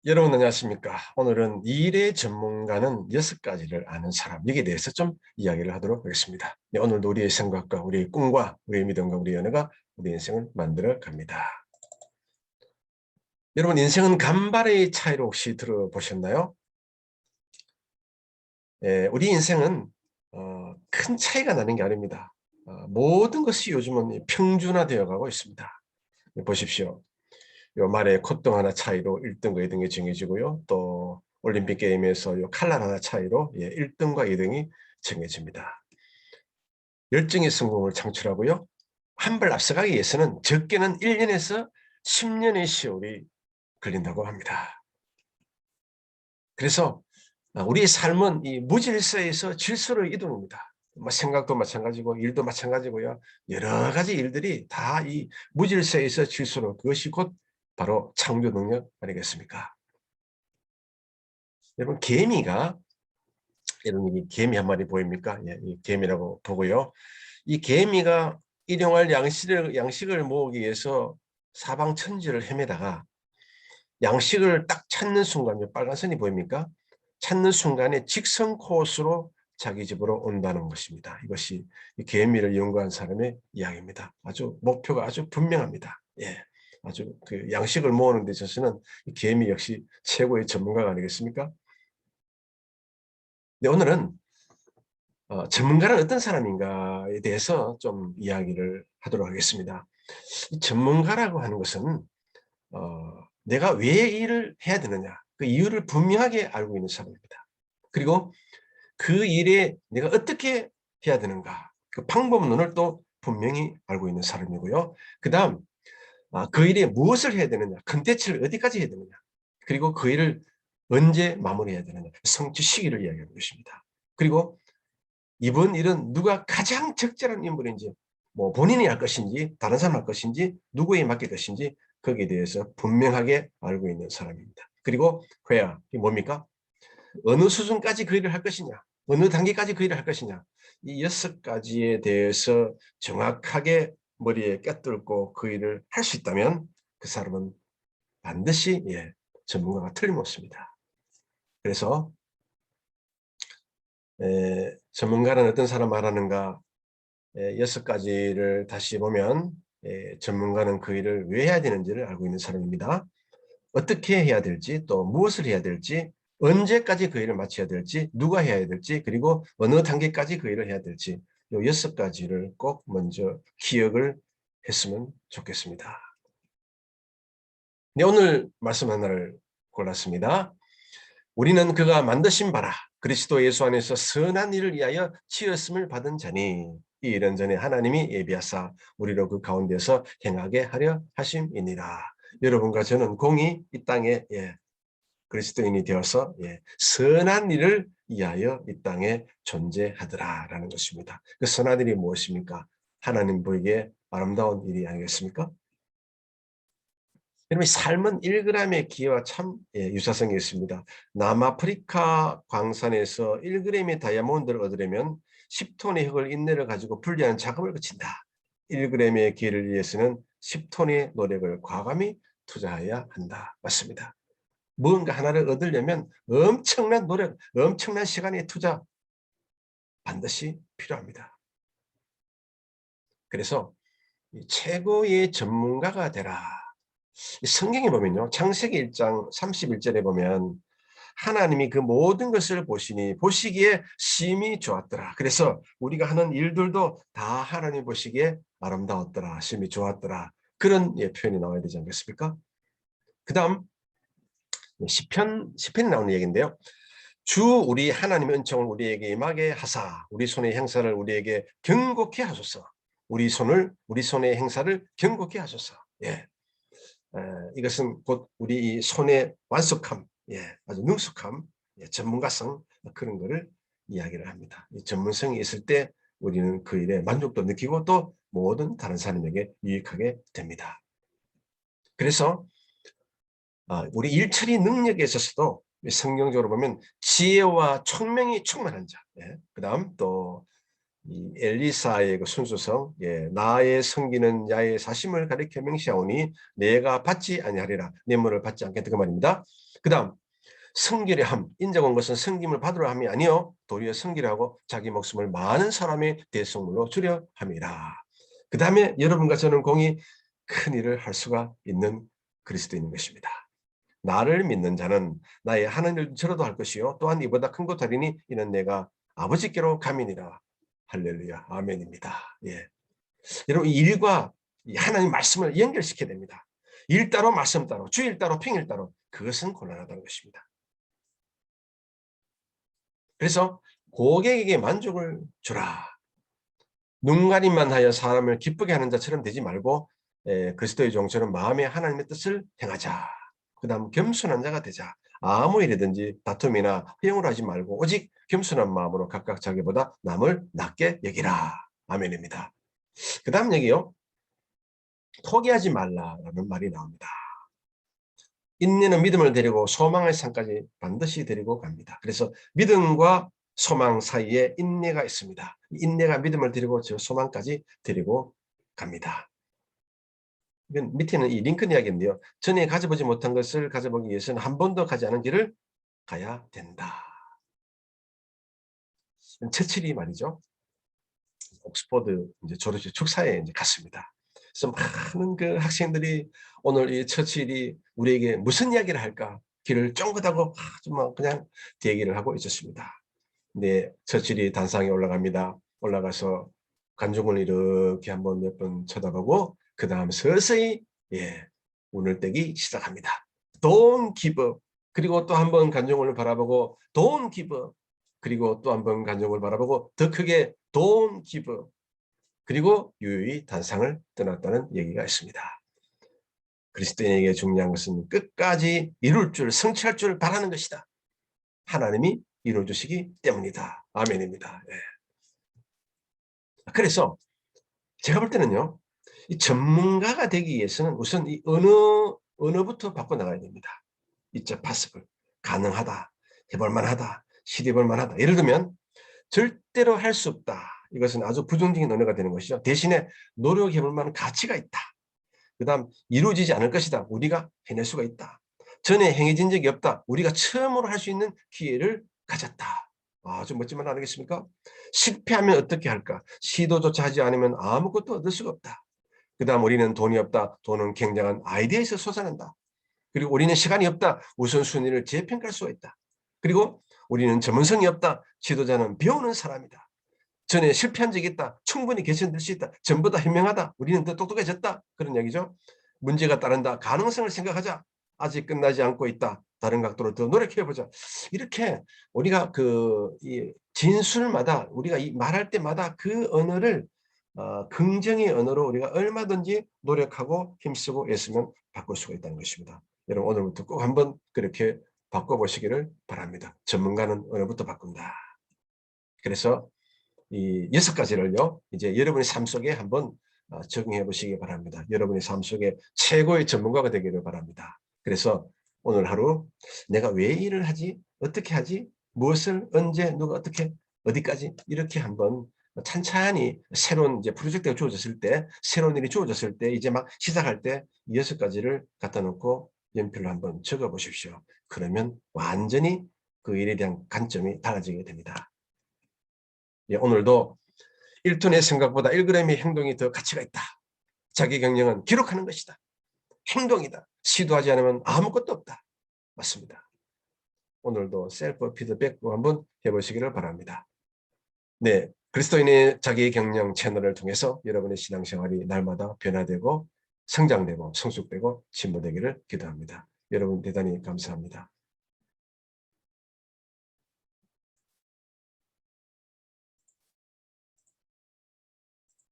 여러분 안녕하십니까? 오늘은 일의 전문가는 6가지를 아는 사람, 여기에 대해서 좀 이야기를 하도록 하겠습니다. 네, 오늘도 우리의 생각과 우리의 꿈과 우리의 믿음과 우리의 연애가 우리 인생을 만들어 갑니다. 여러분, 인생은 간발의 차이로 혹시 들어보셨나요? 우리 인생은 큰 차이가 나는 게 아닙니다. 모든 것이 요즘은 평준화되어 가고 있습니다. 보십시오. 요 말에 콧등 하나 차이로 1등과 2등이 정해지고요. 또 올림픽 게임에서 요 칼날 하나 차이로 1등과 2등이 정해집니다. 열정의 성공을 창출하고요. 한 발 앞서가기 위해서는 적게는 1년에서 10년의 세월이 걸린다고 합니다. 그래서 우리의 삶은 이 무질서에서 질서로 이동입니다. 뭐 생각도 마찬가지고 일도 마찬가지고요. 여러 가지 일들이 다 이 무질서에서 질서로, 그것이 곧 바로 창조 능력 아니겠습니까? 여러분, 개미가, 여러분 이 개미 한 마리 보입니까? 예, 이 개미라고 보고요. 이 개미가 일용할 양식을 모으기 위해서 사방천지를 헤매다가 양식을 딱 찾는 순간, 빨간 선이 보입니까? 찾는 순간에 직선 코스로 자기 집으로 온다는 것입니다. 이것이 이 개미를 연구한 사람의 이야기입니다. 아주 목표가 아주 분명합니다. 예, 아주 그 양식을 모으는 데 있어서는 이 개미 역시 최고의 전문가가 아니겠습니까? 네, 오늘은 전문가는 어떤 사람인가에 대해서 좀 이야기를 하도록 하겠습니다. 이 전문가라고 하는 것은 내가 왜 일을 해야 되느냐, 그 이유를 분명하게 알고 있는 사람입니다. 그리고 그 일에 내가 어떻게 해야 되는가, 그 방법론을 또 분명히 알고 있는 사람이고요. 그 다음, 그 일에 무엇을 해야 되느냐, 컨텐츠를 어디까지 해야 되느냐, 그리고 그 일을 언제 마무리해야 되느냐, 성취 시기를 이야기하는 것입니다. 그리고 이번 일은 누가 가장 적절한 인물인지, 뭐 본인이 할 것인지 다른 사람 할 것인지 누구에 맡길 것인지 거기에 대해서 분명하게 알고 있는 사람입니다. 그리고 회야, 이게 뭡니까? 어느 수준까지 그 일을 할 것이냐, 어느 단계까지 그 일을 할 것이냐, 이 6가지에 대해서 정확하게 머리에 꿰뚫고 그 일을 할 수 있다면 그 사람은 반드시 전문가가 틀림없습니다. 그래서 전문가는 어떤 사람 말하는가, 6가지를 다시 보면 전문가는 그 일을 왜 해야 되는지를 알고 있는 사람입니다. 어떻게 해야 될지, 또 무엇을 해야 될지, 언제까지 그 일을 마쳐야 될지, 누가 해야 될지, 그리고 어느 단계까지 그 일을 해야 될지, 요 6가지를 꼭 먼저 기억을 했으면 좋겠습니다. 네, 오늘 말씀 하나를 골랐습니다. 우리는 그가 만드신 바라 그리스도 예수 안에서 선한 일을 위하여 지었음을 받은 자니 이 일은 전에 하나님이 예비하사 우리로 그 가운데서 행하게 하려 하심이니라. 여러분과 저는 공이 이 땅에 그리스도인이 되어서 선한 일을 위하여 이 땅에 존재하더라라는 것입니다. 그 선한 일이 무엇입니까? 하나님 보기에 아름다운 일이 아니겠습니까? 여러분, 삶은 1g의 기회와 참 유사성이 있습니다. 남아프리카 광산에서 1g의 다이아몬드를 얻으려면 10톤의 흙을 인내를 가지고 분리하는 작업을 거친다. 1g의 기회를 위해서는 10톤의 노력을 과감히 투자해야 한다. 맞습니다. 무언가 하나를 얻으려면 엄청난 노력, 엄청난 시간의 투자 반드시 필요합니다. 그래서 최고의 전문가가 되라. 성경에 보면요, 창세기 1장 31절에 보면 하나님이 그 모든 것을 보시니 보시기에 심히 좋았더라. 그래서 우리가 하는 일들도 다 하나님 보시기에 아름다웠더라, 심히 좋았더라. 그런 표현이 나와야 되지 않겠습니까? 그 다음 시편이 나오는 얘기인데요. 주 우리 하나님의 은총을 우리에게 임하게 하사 우리 손의 행사를 우리에게 경고케 하소서. 우리 손의 행사를 경고케 하소서. 이것은 곧 우리 이 손의 완숙함, 아주 능숙함, 전문가성, 그런 거를 이야기를 합니다. 이 전문성이 있을 때 우리는 그 일에 만족도 느끼고 또 모든 다른 사람에게 유익하게 됩니다. 그래서 우리 일처리 능력에 있어서도 성경적으로 보면 지혜와 총명이 충만한 자, 그 다음 또 이 엘리사의 그 순수성, 나의 성기는 야의 사심을 가리켜 명시하오니 내가 받지 아니하리라. 내 물을 받지 않겠다 그 말입니다. 그 다음 성기를 함, 인자가 온 것은 성김을 받으려 함이 아니요 도리어 성기를 하고 자기 목숨을 많은 사람의 대속물로 주려 함이라. 그 다음에 여러분과 저는 공히 큰 일을 할 수가 있는 그리스도인인 것입니다. 나를 믿는 자는 나의 하는 일 저라도 할 것이요 또한 이보다 큰 것 하리니 이는 내가 아버지께로 감이니라. 할렐루야 아멘입니다. 여러분 일과 하나님 말씀을 연결시켜야 됩니다. 일 따로 말씀 따로 주일 따로 평일 따로 그것은 곤란하다는 것입니다. 그래서 고객에게 만족을 주라. 눈가림만 하여 사람을 기쁘게 하는 자처럼 되지 말고 그리스도의 종처럼 마음에 하나님의 뜻을 행하자. 그 다음 겸손한 자가 되자. 아무 일이든지 다툼이나 허용을 하지 말고 오직 겸손한 마음으로 각각 자기보다 남을 낮게 여기라. 아멘입니다. 그 다음 얘기요. 포기하지 말라라는 말이 나옵니다. 인내는 믿음을 데리고 소망의 산까지 반드시 데리고 갑니다. 그래서 믿음과 소망 사이에 인내가 있습니다. 인내가 믿음을 데리고 저 소망까지 데리고 갑니다. 이건 밑에는 이 링컨 이야기인데요. 전에 가져보지 못한 것을 가져보기 위해서는 한 번도 가지 않은 길을 가야 된다. 처칠이 말이죠. 옥스퍼드 이제 졸업식 축사에 이제 갔습니다. 그래서 많은 그 학생들이 오늘 이 처칠이 우리에게 무슨 이야기를 할까 길을 쫑긋하고 아주 막 그냥 대기를 하고 있었습니다. 근데 처칠이 단상에 올라갑니다. 올라가서 관중을 이렇게 한번 몇 번 쳐다보고 그 다음 서서히 운을 떼기 시작합니다. Don't give up. 그리고 또 한 번 관중을 바라보고 Don't give up. 그리고 또 한 번 관중을 바라보고 더 크게 Don't give up. 그리고 유유히 단상을 떠났다는 얘기가 있습니다. 그리스도인에게 중요한 것은 끝까지 이룰 줄, 성취할 줄 바라는 것이다. 하나님이 이루어주시기 때문이다. 아멘입니다. 그래서 제가 볼 때는요. 이 전문가가 되기 위해서는 우선 이 언어부터 바꿔나가야 됩니다. 이자 possible, 가능하다, 해볼만하다, 시도해볼만하다. 예를 들면 절대로 할 수 없다. 이것은 아주 부정적인 언어가 되는 것이죠. 대신에 노력해볼 만한 가치가 있다. 그 다음 이루어지지 않을 것이다. 우리가 해낼 수가 있다. 전에 행해진 적이 없다. 우리가 처음으로 할 수 있는 기회를 가졌다. 아주 멋진 말 아니겠습니까? 실패하면 어떻게 할까? 시도조차 하지 않으면 아무것도 얻을 수가 없다. 그 다음 우리는 돈이 없다. 돈은 굉장한 아이디어에서 솟아난다. 그리고 우리는 시간이 없다. 우선순위를 재평가할 수가 있다. 그리고 우리는 전문성이 없다. 지도자는 배우는 사람이다. 전에 실패한 적이 있다. 충분히 개선될 수 있다. 전보다 현명하다. 우리는 더 똑똑해졌다. 그런 얘기죠. 문제가 따른다. 가능성을 생각하자. 아직 끝나지 않고 있다. 다른 각도로 더 노력해보자. 이렇게 우리가 이 진술마다 우리가 말할 때마다 그 언어를 긍정의 언어로 우리가 얼마든지 노력하고 힘쓰고 애쓰면 바꿀 수가 있다는 것입니다. 여러분 오늘부터 꼭 한번 그렇게 바꿔보시기를 바랍니다. 전문가는 언어부터 바꾼다. 그래서 이 6가지를요 이제 여러분의 삶 속에 한번 적용해 보시기 바랍니다. 여러분의 삶 속에 최고의 전문가가 되기를 바랍니다. 그래서 오늘 하루 내가 왜 일을 하지? 어떻게 하지? 무엇을 언제 누가 어떻게 어디까지 이렇게 한번 찬찬히 새로운 이제 프로젝트가 주어졌을 때 새로운 일이 주어졌을 때 이제 막 시작할 때 6가지를 갖다 놓고 연필로 한번 적어 보십시오. 그러면 완전히 그 일에 대한 관점이 달라지게 됩니다. 오늘도 1톤의 생각보다 1g의 행동이 더 가치가 있다. 자기 경영은 기록하는 것이다. 행동이다. 시도하지 않으면 아무것도 없다. 맞습니다. 오늘도 셀프 피드백도 한번 해보시기를 바랍니다. 네, 그리스도인의 자기 경영 채널을 통해서 여러분의 신앙생활이 날마다 변화되고 성장되고 성숙되고 진보되기를 기도합니다. 여러분 대단히 감사합니다.